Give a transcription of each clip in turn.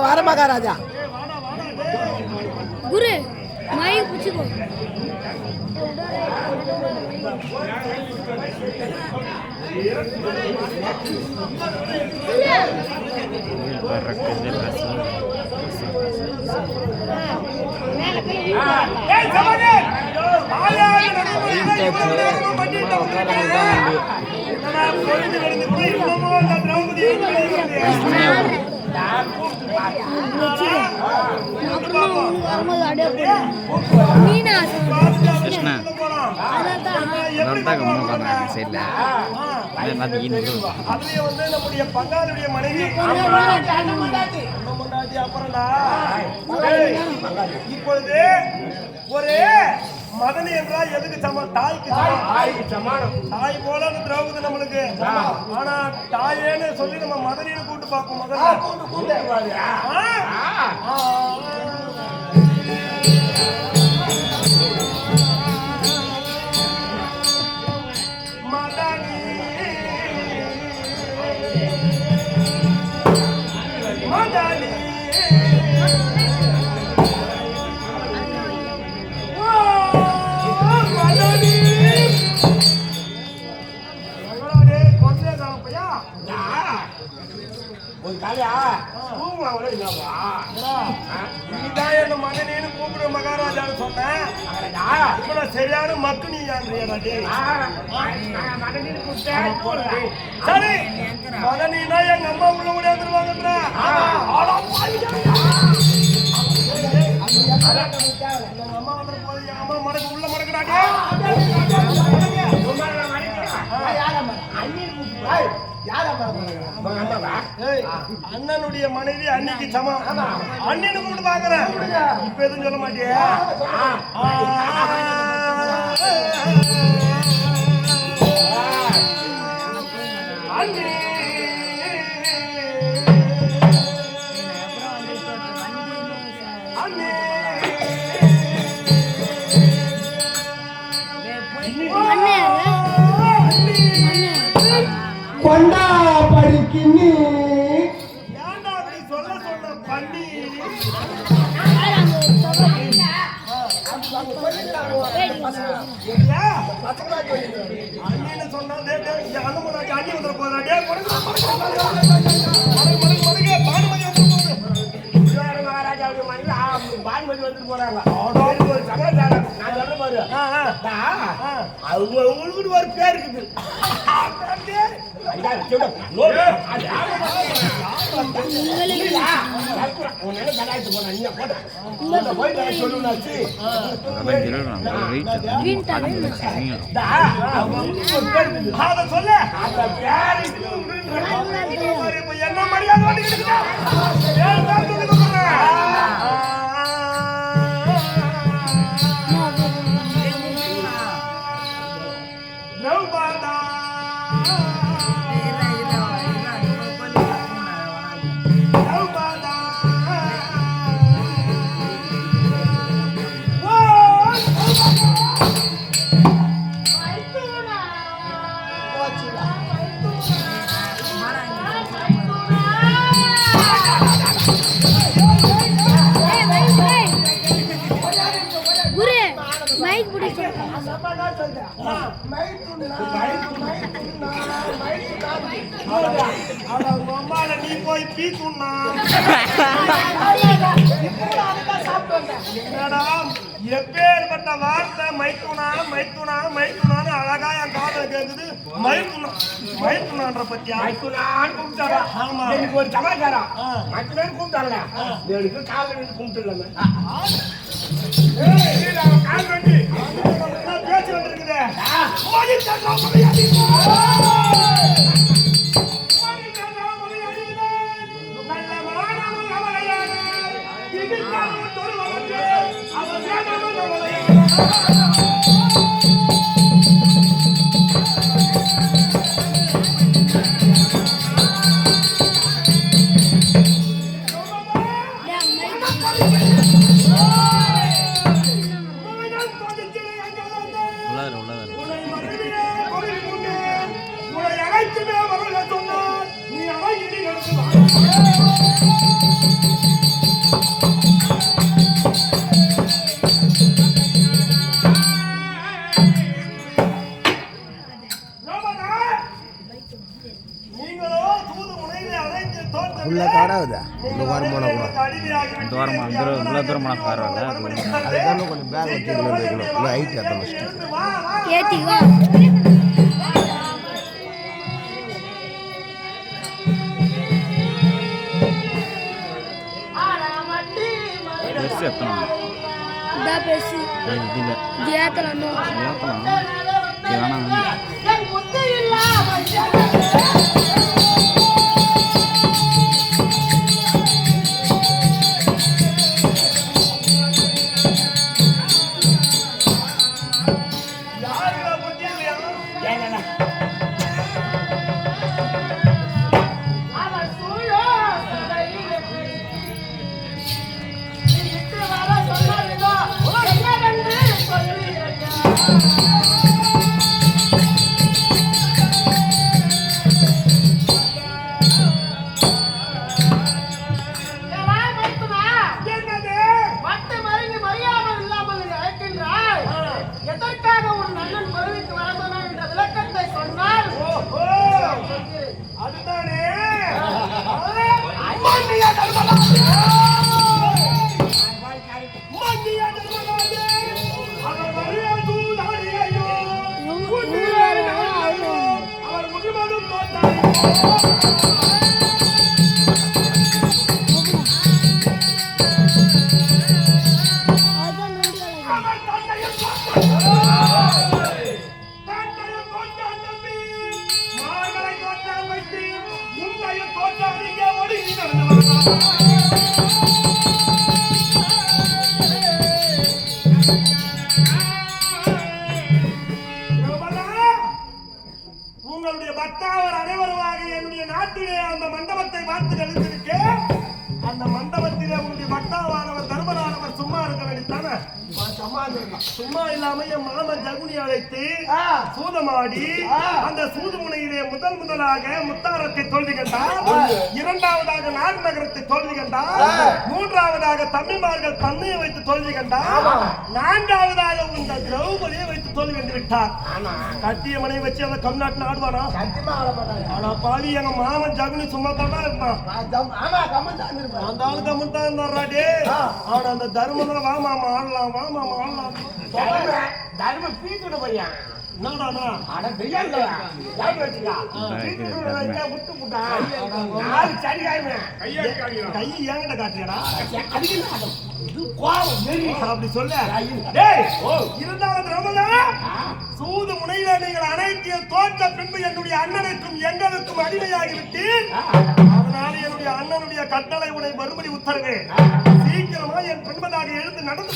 வர மகாராஜா குரு மை புடிச்சுக்கோ நம்முடைய பங்காளுடைய மனைவி இப்பொழுது ஒரு மதனி என்றால் எதுக்கு சமம்? தாய்க்கு சமானம். தாய் போல திரௌபதி நம்மளுக்கு. ஆனா தாயேன்னு சொல்லி நம்ம மதனின்னு கூட்டு பார்ப்போம். மகாராஜான்னு சொன்னேன். சரியான மக்கு நீ சரி மகனா எங்க அம்மா உள்ள முடியாதுருவாங்க. அம்மா வந்து போது எங்க அம்மா மடக்கு உள்ள மடக்குறாங்க. அண்ணனுடைய மனைவி அன்னைக்கு சமம். அண்ணனு கூப்பிட்டு பாக்குறேன். இப்ப எதுவும் சொல்ல மாட்டியா? கொண்டா படிக்கின்னு ஏன்டா அப்படி சொல்ல பண்ணி அண்ணன்னு சொன்னா அண்ணி வந்துட போறாடே. மகாராஜாவுடைய மனைவி பானுமதி வந்துட்டு போறாங்க. சமாச்சாரம் நான் சொல்ற பாரு. அவங்க உங்களுக்கு ஒரு பேர் இருக்குது. என்ன மரியாதை நீ போய் பீத்துனா எப்பேற்பட்ட வார்த்தை மைத்துனா மைத்துனா மைத்துனான்னு அழகா என் காதல கேக்குது. மைத்துனா மைத்துனான்ற பத்தியா மைத்துனான்னு கூப்பிட்டாரா? ஆமா எனக்கு ஒரு சமாச்சாரம். மைத்துனான்னு கூப்பிட்டாங்க எனக்கு காதல நின்று கூப்பிட்டுலாமே கால் வண்டி பேச்சு வந்துருக்குது. உள்ள காடாகுதா இந்த வாரம் போனா கூட இந்த வாரம் இவ்வளோ தூரம் போனால் கார் வரல அதுதான் கொஞ்சம் பேக் வச்சுக்கணும் ஹைட் ஏற்ற ஃபஸ்ட்டு ஏத்திக்கோ பெருசு எத்தணும் இதா பெருசு இல்லை ஏத்தலாம் ஏற்றலாம் சரி வேணாம் உங்களுடைய பக்தாவர் அனைவருமாக என்னுடைய நாட்டிலே அந்த மண்டபத்தை பார்த்து கழித்திருக்க அந்த மண்டபத்திலே உங்களுடைய பக்தாவானவர் தர்மரானவர் சும்மா இருக்க வேண்டித்தானே சும்மா இல்லாம என் மாமன் ஜகுனி அழைத்து சூதமாடி அந்த சூதுமுனையிலே முதலாக முத்தாரத்தை தோல்வி கண்டார், இரண்டாவதாக நாடு நகரத்தை தோல்வி கண்டார், மூன்றாவதாக தம்பிமார்கள் தன்மையை வைத்து தோல்வி கண்டார், நான்காவதாக உங்க திரௌபதியை வைத்து தோல்வி கண்டு விட்டார். கட்டிய மனைவி வச்சு அந்த தமிழ்நாட்டில் ஆடுவானா? ஆனா பாவி எங்க மாமன் ஜகுனி சும்மா தான் இருந்தான். அந்த ஆளு கம்மன் தான் இருந்தாராடே. ஆனா அந்த தர்மம் வா மாமா ஆடலாம், வா மாமா ஆடலாம். தர்மம் பீத்துட பையா என்னடா அட வெய்யல்ல யார் வச்சியா பீத்துட வைக்க விட்டு புட்டா நாலு சரியாயிமே கை ஏங்கட காட்டியடா அதிக இது கோவம் நெறி அப்படி சொல்ல. டேய் இரண்டாவது ரமதா சூது முனையில நீங்கள் அனைத்திய தோற்ற பின்பு என்னுடைய அண்ணனுக்கும் எங்களுக்கும் அடிமையாகிவிட்டு அதனால என்னுடைய அண்ணனுடைய கட்டளை உடை மறுபடி உத்தரவு. சீக்கிரமா என் பெண்பதாக எழுந்து நடந்து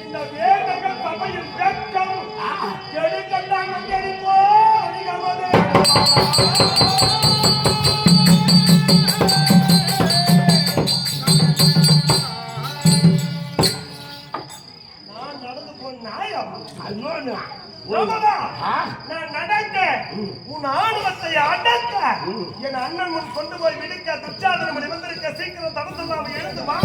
இந்த நான் நடந்து போன நாயம் இன்னொன்னு ரோமதா, ஆ? நான் நடக்க உன் ஆணவத்தை அடக்க என் அண்ணன் முன் கொண்டு போய் விடுக்க துச்சாதனம் நிமிர்ந்திருக்க சீக்கிரம் தடுத்து நாம எழுந்து வா.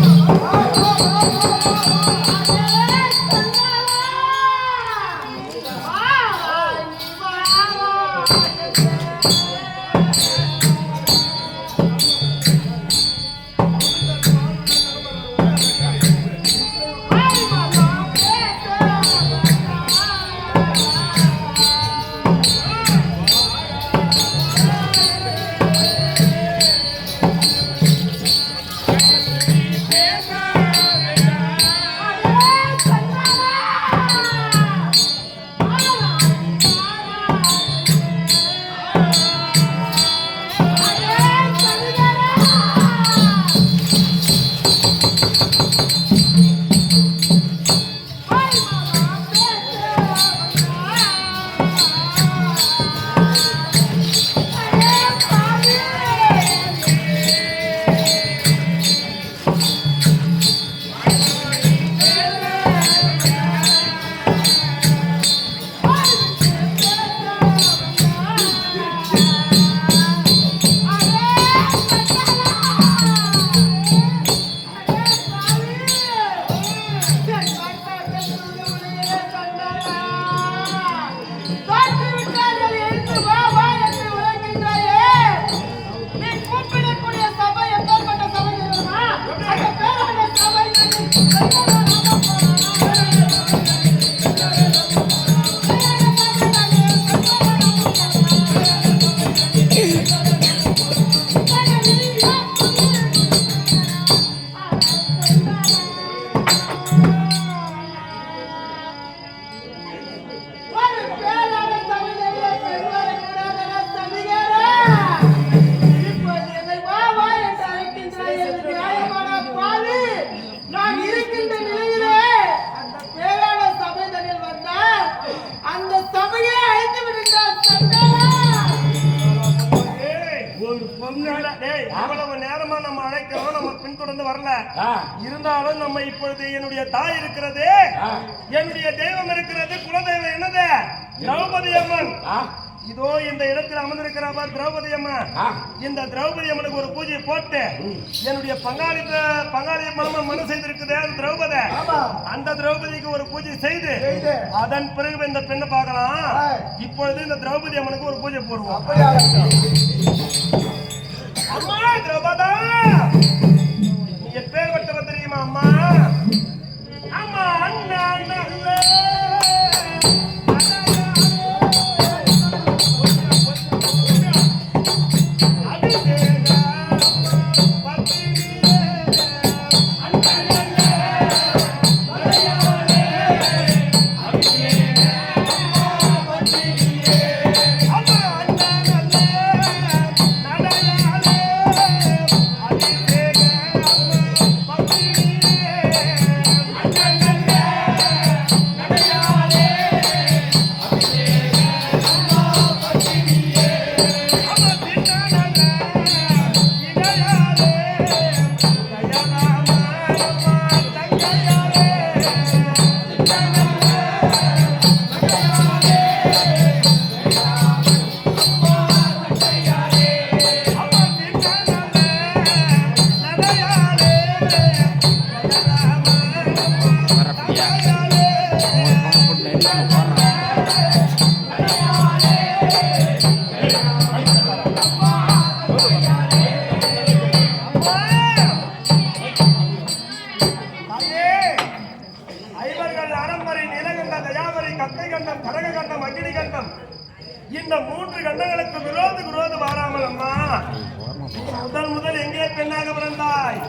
அவ்வளவு நேரமா நம்ம அழைக்கிறோம், நம்ம பின்தொடர்ந்து வரல. இருந்தாலும் நம்ம இப்பொழுது என்னுடைய தாய் இருக்கிறது, என்னுடைய தெய்வம் இருக்கிறது, குலதெய்வம் என்னது? திரௌபதி அம்மன். இதோ இந்த இடத்தில் அமர்ந்திருக்கிறவா திரௌபதி அம்மன். இந்த திரௌபதி அம்மனுக்கு ஒரு பூஜையை போட்டு என்னுடைய பங்காளி மனம் மனு செய்திருக்குது திரௌபதி. அந்த திரௌபதிக்கு ஒரு பூஜை செய்து அதன் பிறகு இந்த பெண்ணை பார்க்கலாம். இப்பொழுது இந்த திரௌபதி அம்மனுக்கு ஒரு பூஜை போடுவோம். அம்மா திரௌபதா, நீ எப்பேற்பட்டவ தெரியுமா அம்மா? அம்மா அண்ணா நல்ல இந்த மூன்று கண்டங்களுக்கு விரோது வாராமல் அம்மா முதல் எங்கே பெண்ணாக பிறந்தாய்?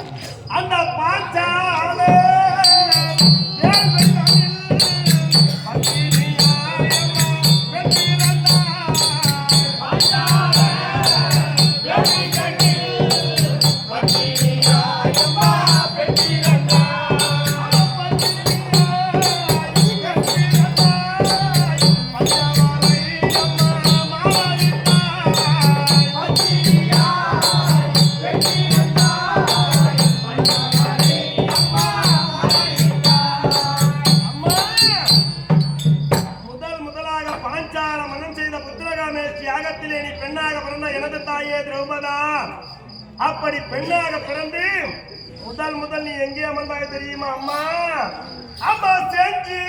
அந்த பாஞ்சாலே அப்படி பெண்ணாக பிறந்து முதல் நீ எங்கே அமர்ந்தாய் தெரியுமா அம்மா? அம்மா செஞ்சு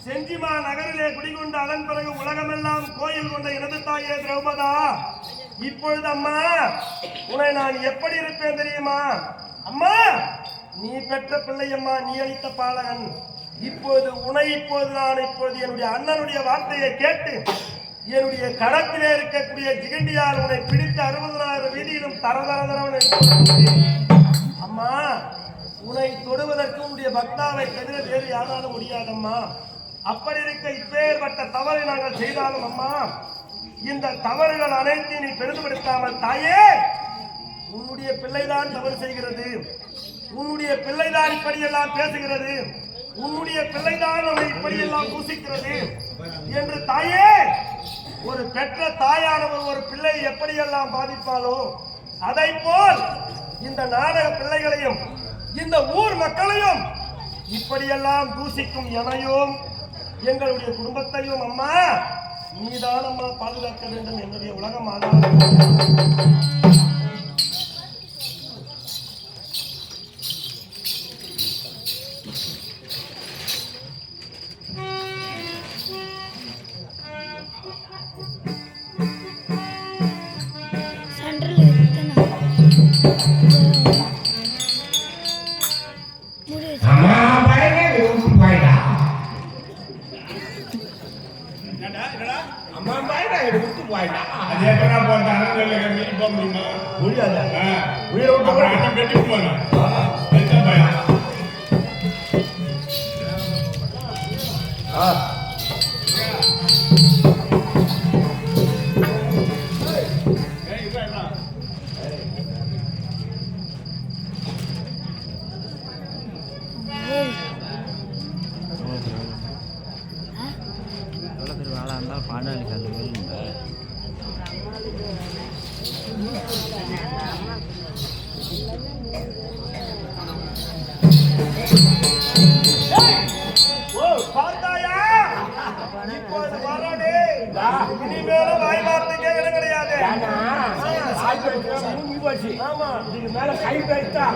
செஞ்சிமா நகரிலே குடிகொண்டு அதன் பிறகு உலகமெல்லாம் கோயில் கொண்ட எனது தாயே திரௌபதா, இப்பொழுது அம்மா உன்னை நான் எப்படி இருப்பேன் தெரியுமா? அம்மா நீ பெற்ற பிள்ளை அம்மா, நீ அளித்த பாலகன். இப்பொழுது நான் என்னுடைய அண்ணனுடைய வார்த்தையை கேட்டு என்னுடைய கரத்திலே இருக்கக்கூடிய ஜிகண்டியால் உன்னை பிடித்து 60,000 வீதியிலும் தரதரதரம். அம்மா உன்னை தொடுவதற்கு உன்னுடைய பக்தாவை தவிர வேறு யாராலும் முடியாதம்மா. அப்படி இருக்க இப்பேற்பட்ட தவறை நாங்கள் செய்தாலும் அம்மா, இந்த தவறுகள் அனைத்தையும் நீ பெரிதுபடுத்தாமல் தாயே, உன்னுடைய பிள்ளைதான் தவறு செய்கிறது, உன்னுடைய பிள்ளைதான் இப்படியெல்லாம் பேசுகிறது, உன்னுடைய பிள்ளைதான் நம்மை இப்படியெல்லாம் பூசிக்கிறது என்று தாயே, ஒரு பெற்ற தாயானவர் ஒரு பிள்ளை எப்படியெல்லாம் பாதிப்பாலோ அதை போல் இந்த நாடக பிள்ளைகளையும் இந்த ஊர் மக்களையும் இப்படியெல்லாம் தூசிக்கும் எனையும் எங்களுடைய குடும்பத்தையும் அம்மா நீதான் அம்மா பாதுகாக்க வேண்டும். என்னுடைய உலகம் பாண்டாளி கல்லு இனிமேலும் வாய் வார்த்தைக்கே இடம் கிடையாது. ஆமா இதுக்கு மேல கை வைத்தா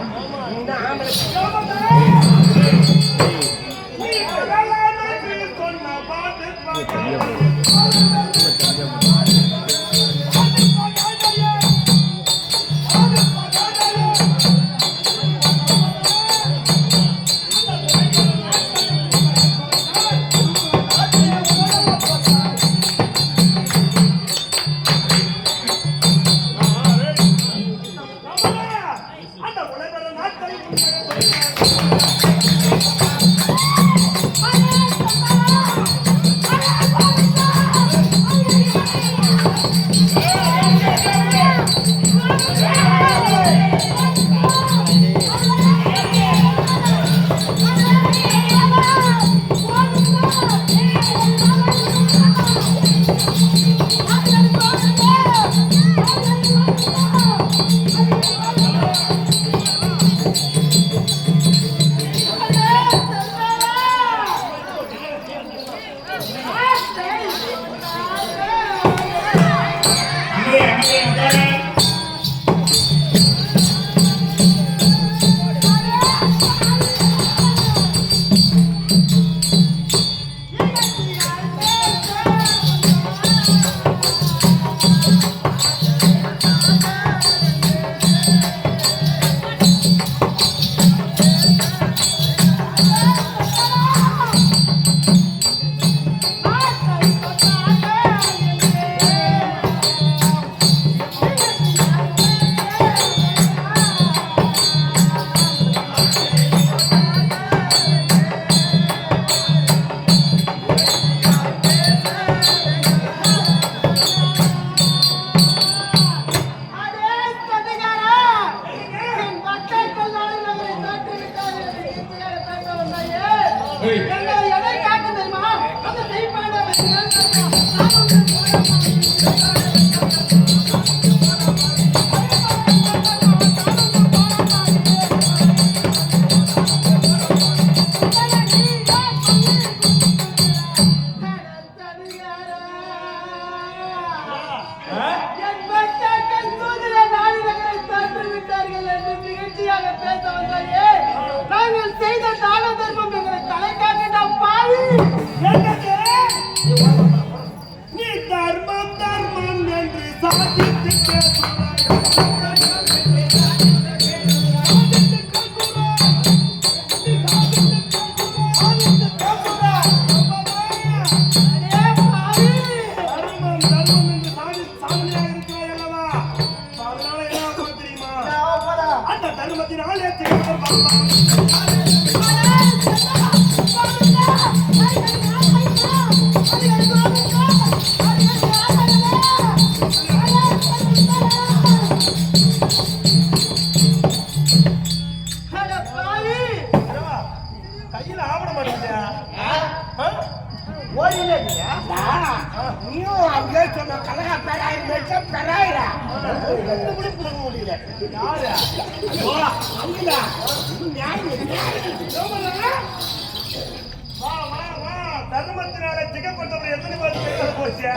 நாங்கள் செய்த தான தர்மம் எங்களை தலை காக்கிட்ட பாவி. நீ தர்மம் தர்மம் என்று சாதித்து கையில ஆவண மாட்டேங்கியா? ஓடிலே நீயும் அப்படியே சொன்ன கலகா பெறாயிரம் பெறாயிரா முடியல வா வா வா தர்மத்தினால திகப்பட்டவர் எத்தனை பேர் போச்சு